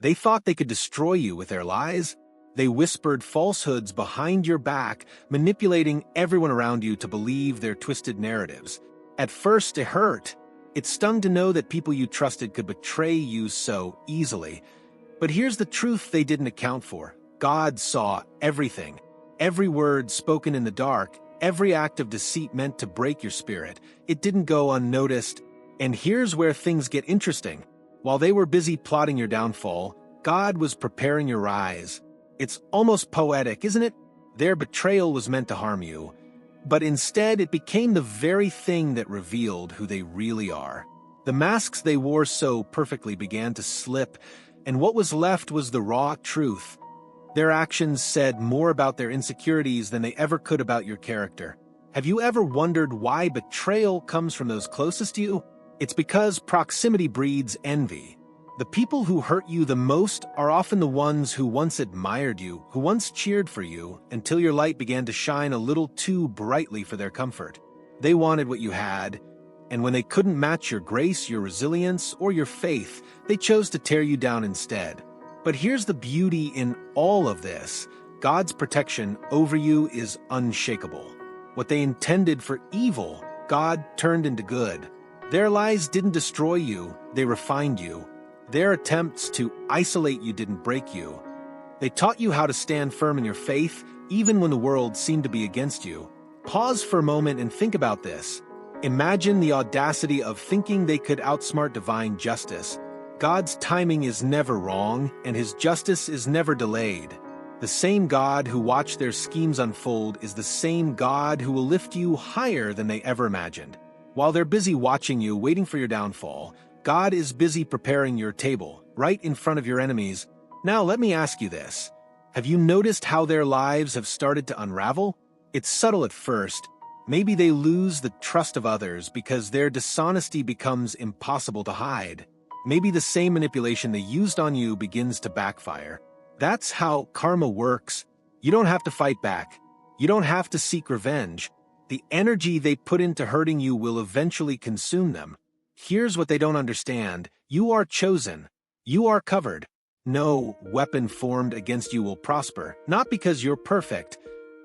They thought they could destroy you with their lies. They whispered falsehoods behind your back, manipulating everyone around you to believe their twisted narratives. At first, it hurt. It stung to know that people you trusted could betray you so easily. But here's the truth they didn't account for. God saw everything. Every word spoken in the dark, every act of deceit meant to break your spirit. It didn't go unnoticed. And here's where things get interesting. While they were busy plotting your downfall, God was preparing your rise. It's almost poetic, isn't it? Their betrayal was meant to harm you, but instead it became the very thing that revealed who they really are. The masks they wore so perfectly began to slip, and what was left was the raw truth. Their actions said more about their insecurities than they ever could about your character. Have you ever wondered why betrayal comes from those closest to you? It's because proximity breeds envy. The people who hurt you the most are often the ones who once admired you, who once cheered for you, until your light began to shine a little too brightly for their comfort. They wanted what you had, and when they couldn't match your grace, your resilience, or your faith, they chose to tear you down instead. But here's the beauty in all of this. God's protection over you is unshakable. What they intended for evil, God turned into good. Their lies didn't destroy you, they refined you. Their attempts to isolate you didn't break you. They taught you how to stand firm in your faith, even when the world seemed to be against you. Pause for a moment and think about this. Imagine the audacity of thinking they could outsmart divine justice. God's timing is never wrong, and his justice is never delayed. The same God who watched their schemes unfold is the same God who will lift you higher than they ever imagined. While they're busy watching you, waiting for your downfall, God is busy preparing your table, right in front of your enemies. Now let me ask you this. Have you noticed how their lives have started to unravel? It's subtle at first. Maybe they lose the trust of others because their dishonesty becomes impossible to hide. Maybe the same manipulation they used on you begins to backfire. That's how karma works. You don't have to fight back. You don't have to seek revenge. The energy they put into hurting you will eventually consume them. Here's what they don't understand. You are chosen. You are covered. No weapon formed against you will prosper, not because you're perfect,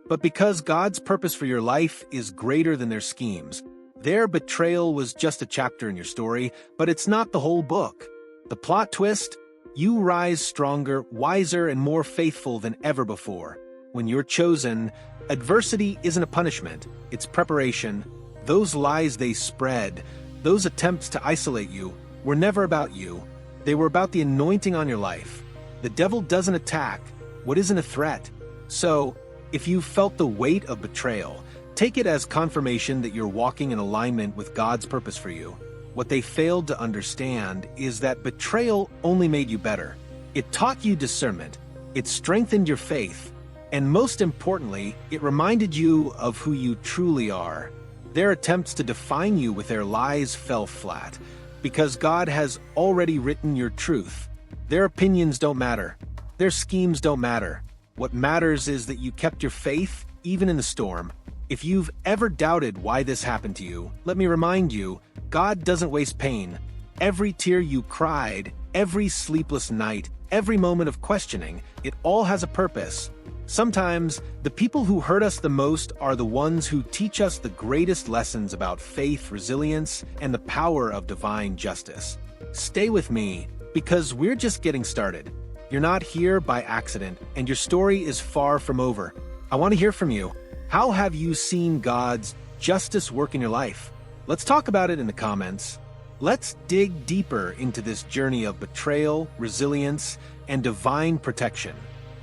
but because God's purpose for your life is greater than their schemes. Their betrayal was just a chapter in your story, but it's not the whole book. The plot twist? You rise stronger, wiser, and more faithful than ever before. When you're chosen, adversity isn't a punishment, it's preparation. Those lies they spread, those attempts to isolate you, were never about you. They were about the anointing on your life. The devil doesn't attack what isn't a threat. So, if you felt the weight of betrayal, take it as confirmation that you're walking in alignment with God's purpose for you. What they failed to understand is that betrayal only made you better. It taught you discernment, it strengthened your faith, and most importantly, it reminded you of who you truly are. Their attempts to define you with their lies fell flat, because God has already written your truth. Their opinions don't matter. Their schemes don't matter. What matters is that you kept your faith, even in the storm. If you've ever doubted why this happened to you, let me remind you, God doesn't waste pain. Every tear you cried, every sleepless night, every moment of questioning, it all has a purpose. Sometimes, the people who hurt us the most are the ones who teach us the greatest lessons about faith, resilience, and the power of divine justice. Stay with me, because we're just getting started. You're not here by accident, and your story is far from over. I want to hear from you. How have you seen God's justice work in your life? Let's talk about it in the comments. Let's dig deeper into this journey of betrayal, resilience, and divine protection.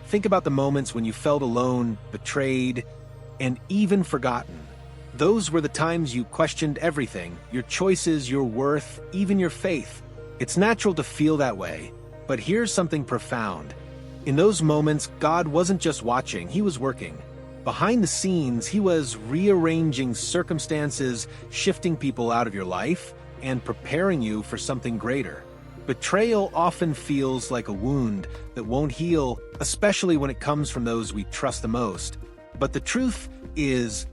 Think about the moments when you felt alone, betrayed, and even forgotten. Those were the times you questioned everything, your choices, your worth, even your faith. It's natural to feel that way, but here's something profound. In those moments, God wasn't just watching, he was working. Behind the scenes, he was rearranging circumstances, shifting people out of your life, and preparing you for something greater. Betrayal often feels like a wound that won't heal, especially when it comes from those we trust the most. But the truth is,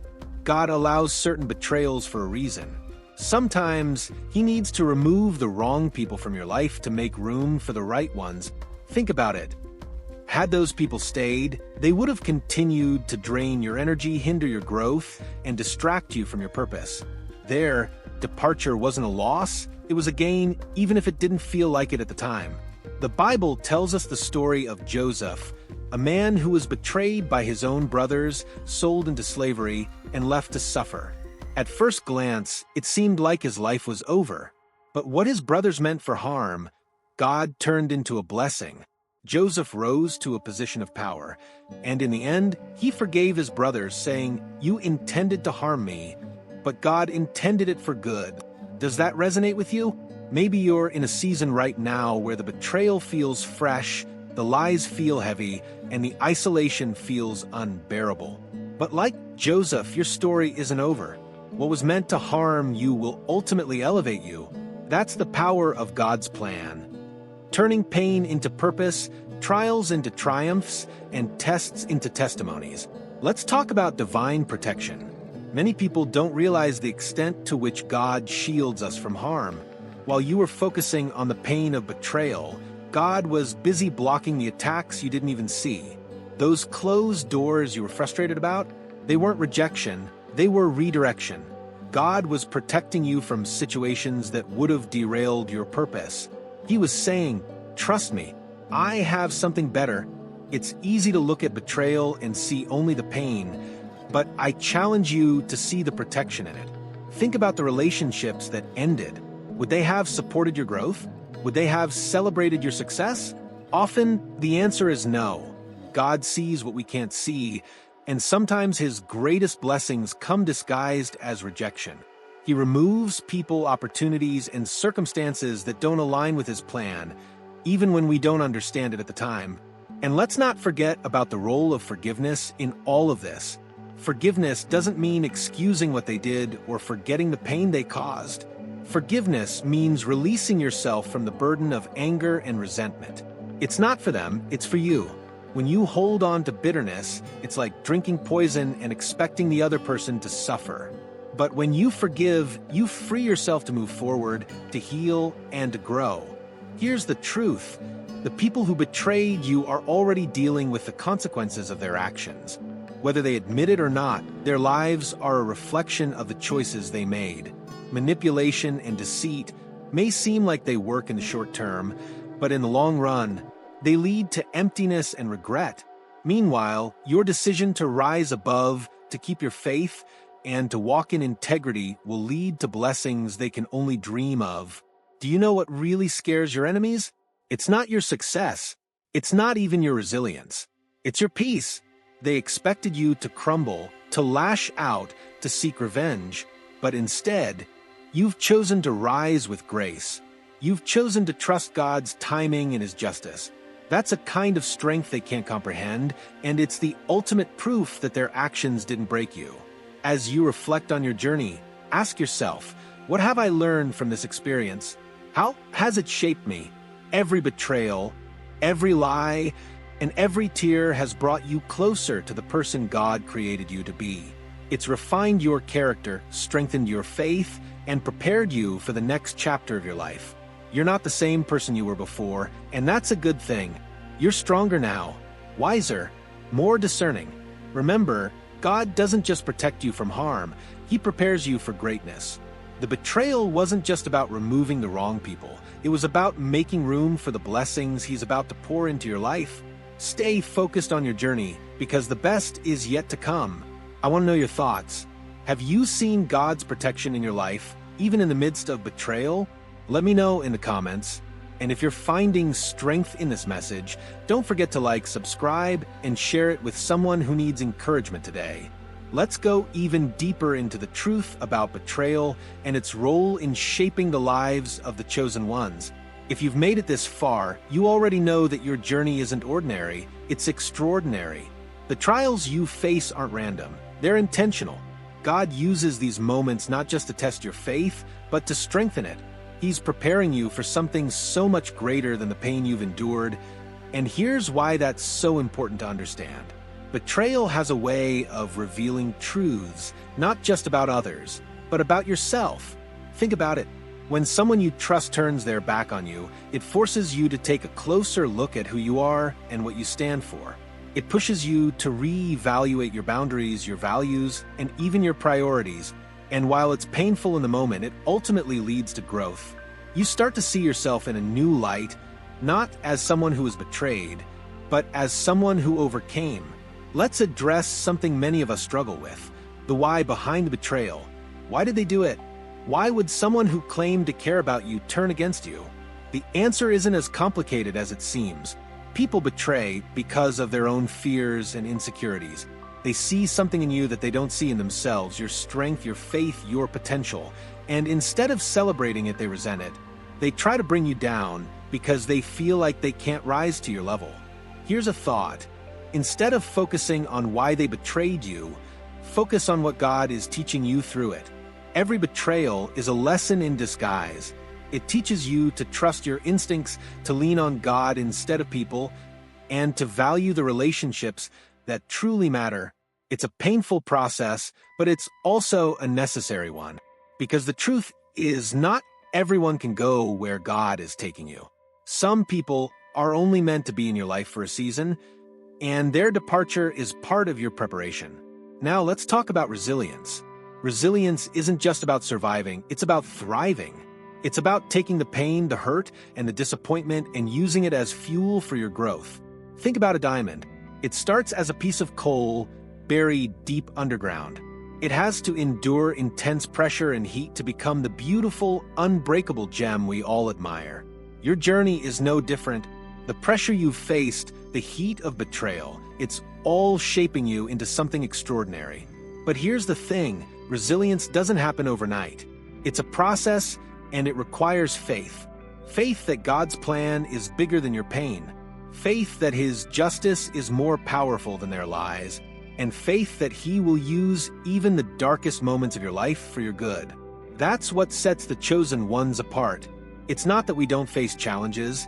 God allows certain betrayals for a reason. Sometimes, he needs to remove the wrong people from your life to make room for the right ones. Think about it. Had those people stayed, they would have continued to drain your energy, hinder your growth, and distract you from your purpose. Their departure wasn't a loss, it was a gain, even if it didn't feel like it at the time. The Bible tells us the story of Joseph, a man who was betrayed by his own brothers, sold into slavery, and left to suffer. At first glance, it seemed like his life was over. But what his brothers meant for harm, God turned into a blessing. Joseph rose to a position of power, and in the end, he forgave his brothers, saying, "You intended to harm me, but God intended it for good." Does that resonate with you? Maybe you're in a season right now where the betrayal feels fresh, the lies feel heavy, and the isolation feels unbearable. But like Joseph, your story isn't over. What was meant to harm you will ultimately elevate you. That's the power of God's plan. Turning pain into purpose, trials into triumphs, and tests into testimonies. Let's talk about divine protection. Many people don't realize the extent to which God shields us from harm. While you were focusing on the pain of betrayal, God was busy blocking the attacks you didn't even see. Those closed doors you were frustrated about, they weren't rejection, they were redirection. God was protecting you from situations that would have derailed your purpose. He was saying, "Trust me, I have something better." It's easy to look at betrayal and see only the pain, but I challenge you to see the protection in it. Think about the relationships that ended. Would they have supported your growth? Would they have celebrated your success? Often, the answer is no. God sees what we can't see, and sometimes His greatest blessings come disguised as rejection. He removes people, opportunities, and circumstances that don't align with His plan, even when we don't understand it at the time. And let's not forget about the role of forgiveness in all of this. Forgiveness doesn't mean excusing what they did or forgetting the pain they caused. Forgiveness means releasing yourself from the burden of anger and resentment. It's not for them, it's for you. When you hold on to bitterness, it's like drinking poison and expecting the other person to suffer. But when you forgive, you free yourself to move forward, to heal, and to grow. Here's the truth. The people who betrayed you are already dealing with the consequences of their actions. Whether they admit it or not, their lives are a reflection of the choices they made. Manipulation and deceit may seem like they work in the short term, but in the long run, they lead to emptiness and regret. Meanwhile, your decision to rise above, to keep your faith, and to walk in integrity will lead to blessings they can only dream of. Do you know what really scares your enemies? It's not your success. It's not even your resilience. It's your peace. They expected you to crumble, to lash out, to seek revenge. But instead, you've chosen to rise with grace. You've chosen to trust God's timing and His justice. That's a kind of strength they can't comprehend, and it's the ultimate proof that their actions didn't break you. As you reflect on your journey, ask yourself, what have I learned from this experience? How has it shaped me? Every betrayal, every lie, and every tear has brought you closer to the person God created you to be. It's refined your character, strengthened your faith, and prepared you for the next chapter of your life. You're not the same person you were before, and that's a good thing. You're stronger now, wiser, more discerning. Remember, God doesn't just protect you from harm, He prepares you for greatness. The betrayal wasn't just about removing the wrong people. It was about making room for the blessings He's about to pour into your life. Stay focused on your journey, because the best is yet to come. I want to know your thoughts. Have you seen God's protection in your life, even in the midst of betrayal? Let me know in the comments. And if you're finding strength in this message, don't forget to like, subscribe, and share it with someone who needs encouragement today. Let's go even deeper into the truth about betrayal and its role in shaping the lives of the chosen ones. If you've made it this far, you already know that your journey isn't ordinary, it's extraordinary. The trials you face aren't random, they're intentional. God uses these moments not just to test your faith, but to strengthen it. He's preparing you for something so much greater than the pain you've endured. And here's why that's so important to understand. Betrayal has a way of revealing truths, not just about others, but about yourself. Think about it. When someone you trust turns their back on you, it forces you to take a closer look at who you are and what you stand for. It pushes you to re-evaluate your boundaries, your values, and even your priorities. And while it's painful in the moment, it ultimately leads to growth. You start to see yourself in a new light, not as someone who was betrayed, but as someone who overcame. Let's address something many of us struggle with: the why behind the betrayal. Why did they do it? Why would someone who claimed to care about you turn against you? The answer isn't as complicated as it seems. People betray because of their own fears and insecurities. They see something in you that they don't see in themselves, your strength, your faith, your potential. And instead of celebrating it, they resent it. They try to bring you down because they feel like they can't rise to your level. Here's a thought. Instead of focusing on why they betrayed you, focus on what God is teaching you through it. Every betrayal is a lesson in disguise. It teaches you to trust your instincts, to lean on God instead of people, and to value the relationships that truly matter. It's a painful process, but it's also a necessary one. Because the truth is, not everyone can go where God is taking you. Some people are only meant to be in your life for a season, and their departure is part of your preparation. Now let's talk about resilience. Resilience isn't just about surviving, it's about thriving. It's about taking the pain, the hurt, and the disappointment and using it as fuel for your growth. Think about a diamond. It starts as a piece of coal buried deep underground. It has to endure intense pressure and heat to become the beautiful, unbreakable gem we all admire. Your journey is no different. The pressure you've faced, the heat of betrayal, it's all shaping you into something extraordinary. But here's the thing. Resilience doesn't happen overnight. It's a process, and it requires faith. Faith that God's plan is bigger than your pain. Faith that His justice is more powerful than their lies. And faith that He will use even the darkest moments of your life for your good. That's what sets the chosen ones apart. It's not that we don't face challenges.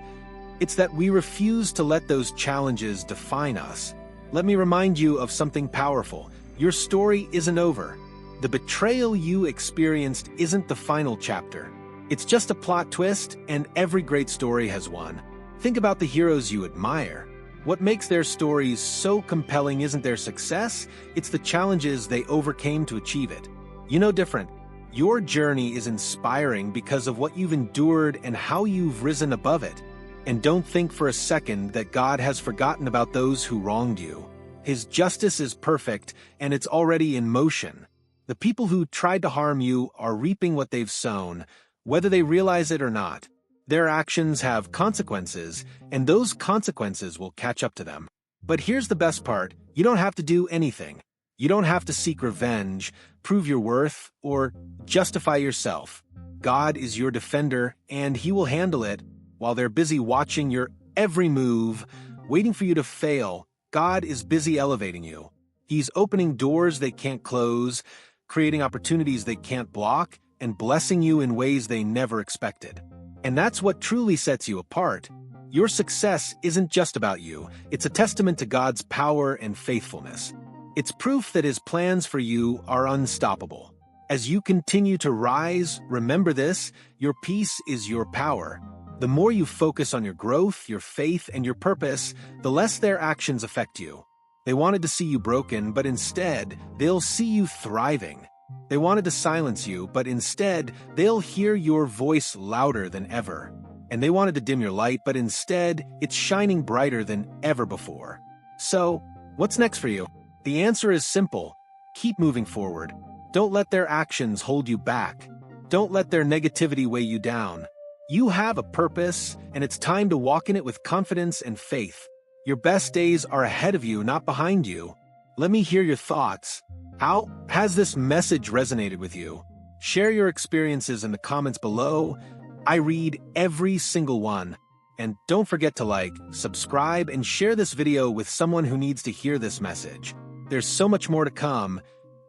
It's that we refuse to let those challenges define us. Let me remind you of something powerful. Your story isn't over. The betrayal you experienced isn't the final chapter. It's just a plot twist, and every great story has one. Think about the heroes you admire. What makes their stories so compelling isn't their success, it's the challenges they overcame to achieve it. You know different. Your journey is inspiring because of what you've endured and how you've risen above it. And don't think for a second that God has forgotten about those who wronged you. His justice is perfect, and it's already in motion. The people who tried to harm you are reaping what they've sown, whether they realize it or not. Their actions have consequences, and those consequences will catch up to them. But here's the best part. You don't have to do anything. You don't have to seek revenge, prove your worth, or justify yourself. God is your defender, and He will handle it. While they're busy watching your every move, waiting for you to fail, God is busy elevating you. He's opening doors they can't close, creating opportunities they can't block, and blessing you in ways they never expected. And that's what truly sets you apart. Your success isn't just about you. It's a testament to God's power and faithfulness. It's proof that His plans for you are unstoppable. As you continue to rise, remember this: your peace is your power. The more you focus on your growth, your faith, and your purpose, the less their actions affect you. They wanted to see you broken, but instead, they'll see you thriving. They wanted to silence you, but instead, they'll hear your voice louder than ever. And they wanted to dim your light, but instead, it's shining brighter than ever before. So, what's next for you? The answer is simple. Keep moving forward. Don't let their actions hold you back. Don't let their negativity weigh you down. You have a purpose, and it's time to walk in it with confidence and faith. Your best days are ahead of you, not behind you. Let me hear your thoughts. How has this message resonated with you? Share your experiences in the comments below. I read every single one. And don't forget to like, subscribe, and share this video with someone who needs to hear this message. There's so much more to come,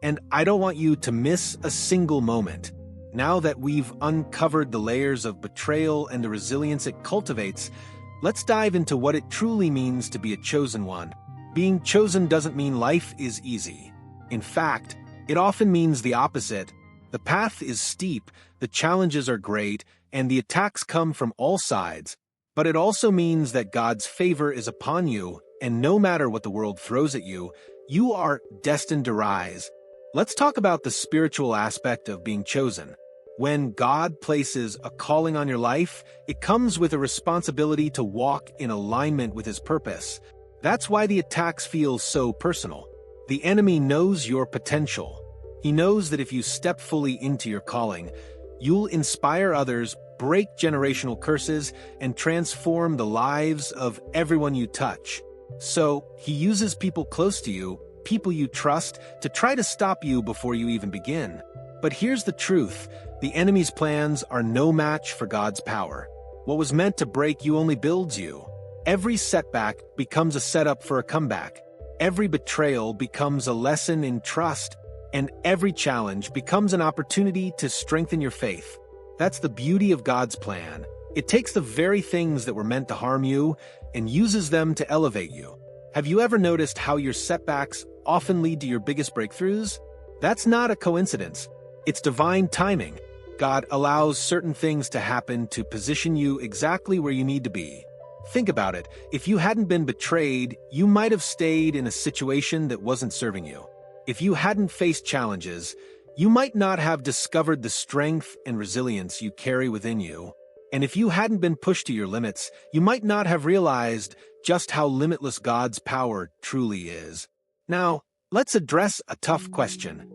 and I don't want you to miss a single moment. Now that we've uncovered the layers of betrayal and the resilience it cultivates, let's dive into what it truly means to be a chosen one. Being chosen doesn't mean life is easy. In fact, it often means the opposite. The path is steep, the challenges are great, and the attacks come from all sides, but it also means that God's favor is upon you, and no matter what the world throws at you, you are destined to rise. Let's talk about the spiritual aspect of being chosen. When God places a calling on your life, it comes with a responsibility to walk in alignment with His purpose. That's why the attacks feel so personal. The enemy knows your potential. He knows that if you step fully into your calling, you'll inspire others, break generational curses, and transform the lives of everyone you touch. So, he uses people close to you, people you trust, to try to stop you before you even begin. But here's the truth. The enemy's plans are no match for God's power. What was meant to break you only builds you. Every setback becomes a setup for a comeback. Every betrayal becomes a lesson in trust, and every challenge becomes an opportunity to strengthen your faith. That's the beauty of God's plan. It takes the very things that were meant to harm you and uses them to elevate you. Have you ever noticed how your setbacks often lead to your biggest breakthroughs? That's not a coincidence. It's divine timing. God allows certain things to happen to position you exactly where you need to be. Think about it. If you hadn't been betrayed, you might have stayed in a situation that wasn't serving you. If you hadn't faced challenges, you might not have discovered the strength and resilience you carry within you. And if you hadn't been pushed to your limits, you might not have realized just how limitless God's power truly is. Now, let's address a tough question.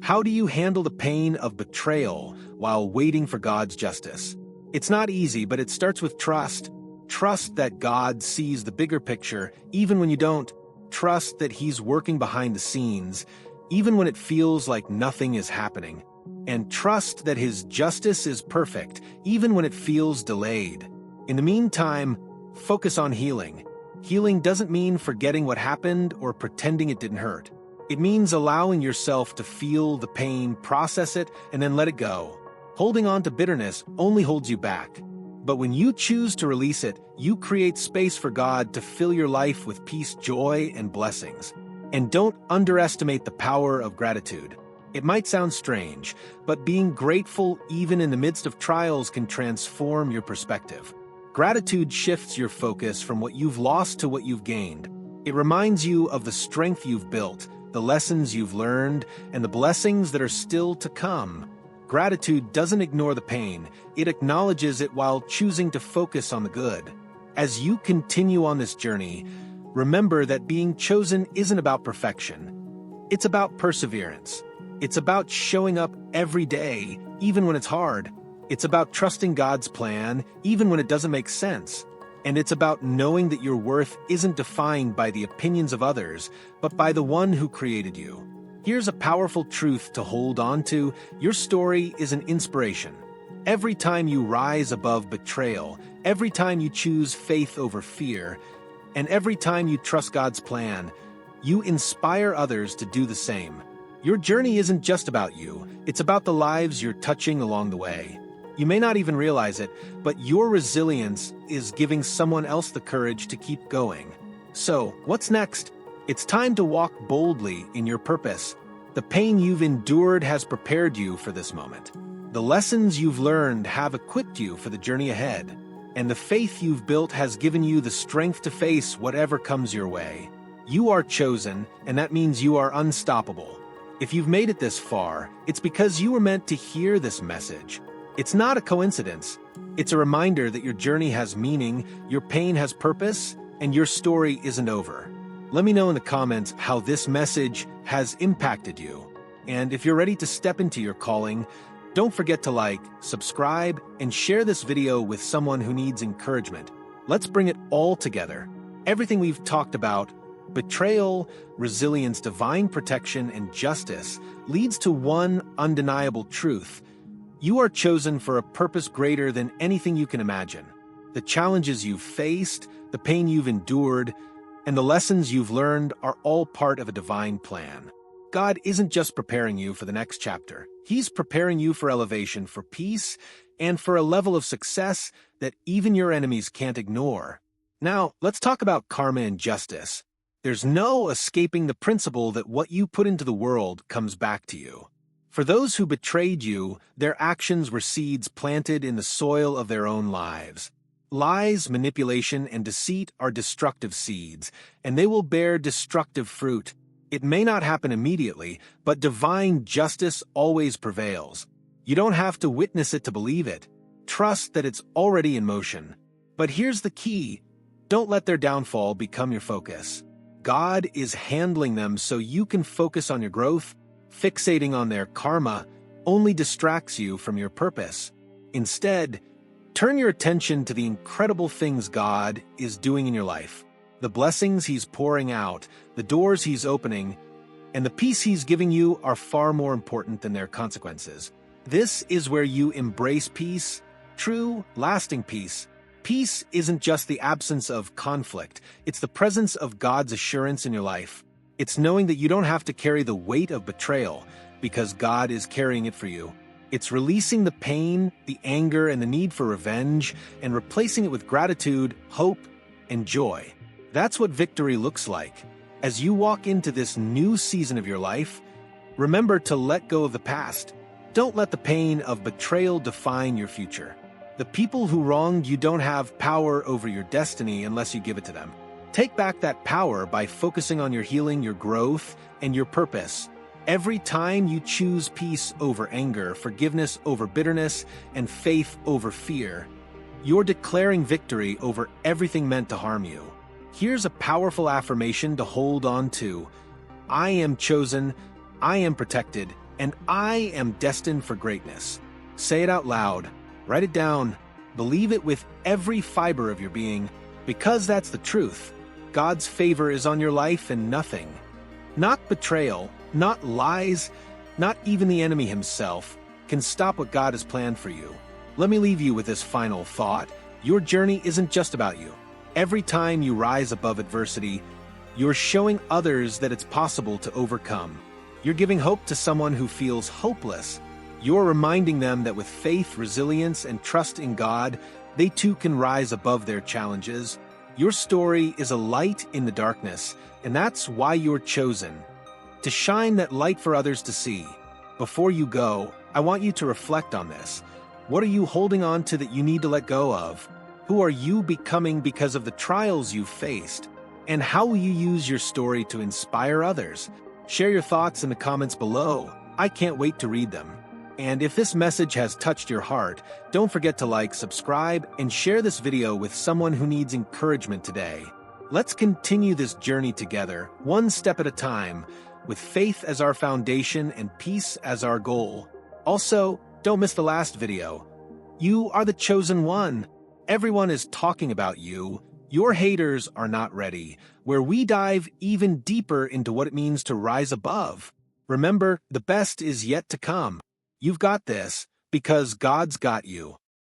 How do you handle the pain of betrayal while waiting for God's justice? It's not easy, but it starts with trust. Trust that God sees the bigger picture, even when you don't. Trust that He's working behind the scenes, even when it feels like nothing is happening. And trust that His justice is perfect, even when it feels delayed. In the meantime, focus on healing. Healing doesn't mean forgetting what happened or pretending it didn't hurt. It means allowing yourself to feel the pain, process it, and then let it go. Holding on to bitterness only holds you back. But when you choose to release it, you create space for God to fill your life with peace, joy, and blessings. And don't underestimate the power of gratitude. It might sound strange, but being grateful even in the midst of trials can transform your perspective. Gratitude shifts your focus from what you've lost to what you've gained. It reminds you of the strength you've built, the lessons you've learned, and the blessings that are still to come. Gratitude doesn't ignore the pain, it acknowledges it while choosing to focus on the good. As you continue on this journey, remember that being chosen isn't about perfection. It's about perseverance. It's about showing up every day, even when it's hard. It's about trusting God's plan, even when it doesn't make sense. And it's about knowing that your worth isn't defined by the opinions of others, but by the one who created you. Here's a powerful truth to hold on to. Your story is an inspiration. Every time you rise above betrayal, every time you choose faith over fear, and every time you trust God's plan, you inspire others to do the same. Your journey isn't just about you, it's about the lives you're touching along the way. You may not even realize it, but your resilience is giving someone else the courage to keep going. So, what's next? It's time to walk boldly in your purpose. The pain you've endured has prepared you for this moment. The lessons you've learned have equipped you for the journey ahead. And the faith you've built has given you the strength to face whatever comes your way. You are chosen, and that means you are unstoppable. If you've made it this far, it's because you were meant to hear this message. It's not a coincidence. It's a reminder that your journey has meaning, your pain has purpose, and your story isn't over. Let me know in the comments how this message has impacted you. And if you're ready to step into your calling, don't forget to like, subscribe, and share this video with someone who needs encouragement. Let's bring it all together. Everything we've talked about, betrayal, resilience, divine protection, and justice, leads to one undeniable truth. You are chosen for a purpose greater than anything you can imagine. The challenges you've faced, the pain you've endured, and the lessons you've learned are all part of a divine plan. God isn't just preparing you for the next chapter. He's preparing you for elevation, for peace, and for a level of success that even your enemies can't ignore. Now, let's talk about karma and justice. There's no escaping the principle that what you put into the world comes back to you. For those who betrayed you, their actions were seeds planted in the soil of their own lives. Lies, manipulation, and deceit are destructive seeds, and they will bear destructive fruit. It may not happen immediately, but divine justice always prevails. You don't have to witness it to believe it. Trust that it's already in motion. But here's the key. Don't let their downfall become your focus. God is handling them so you can focus on your growth. Fixating on their karma only distracts you from your purpose. Instead, turn your attention to the incredible things God is doing in your life. The blessings He's pouring out, the doors He's opening, and the peace He's giving you are far more important than their consequences. This is where you embrace peace, true, lasting peace. Peace isn't just the absence of conflict, it's the presence of God's assurance in your life. It's knowing that you don't have to carry the weight of betrayal because God is carrying it for you. It's releasing the pain, the anger, and the need for revenge and replacing it with gratitude, hope, and joy. That's what victory looks like. As you walk into this new season of your life, remember to let go of the past. Don't let the pain of betrayal define your future. The people who wronged you don't have power over your destiny unless you give it to them. Take back that power by focusing on your healing, your growth, and your purpose. Every time you choose peace over anger, forgiveness over bitterness, and faith over fear, you're declaring victory over everything meant to harm you. Here's a powerful affirmation to hold on to. I am chosen, I am protected, and I am destined for greatness. Say it out loud. Write it down. Believe it with every fiber of your being, because that's the truth. God's favor is on your life and nothing. Not betrayal, not lies, not even the enemy himself can stop what God has planned for you. Let me leave you with this final thought. Your journey isn't just about you. Every time you rise above adversity, you're showing others that it's possible to overcome. You're giving hope to someone who feels hopeless. You're reminding them that with faith, resilience, and trust in God, they too can rise above their challenges. Your story is a light in the darkness, and that's why you're chosen. To shine that light for others to see. Before you go, I want you to reflect on this. What are you holding on to that you need to let go of? Who are you becoming because of the trials you've faced? And how will you use your story to inspire others? Share your thoughts in the comments below. I can't wait to read them. And if this message has touched your heart, don't forget to like, subscribe, and share this video with someone who needs encouragement today. Let's continue this journey together, one step at a time, with faith as our foundation and peace as our goal. Also, don't miss the last video. You are the chosen one. Everyone is talking about you. Your haters are not ready, where we dive even deeper into what it means to rise above. Remember, the best is yet to come. You've got this, because God's got you.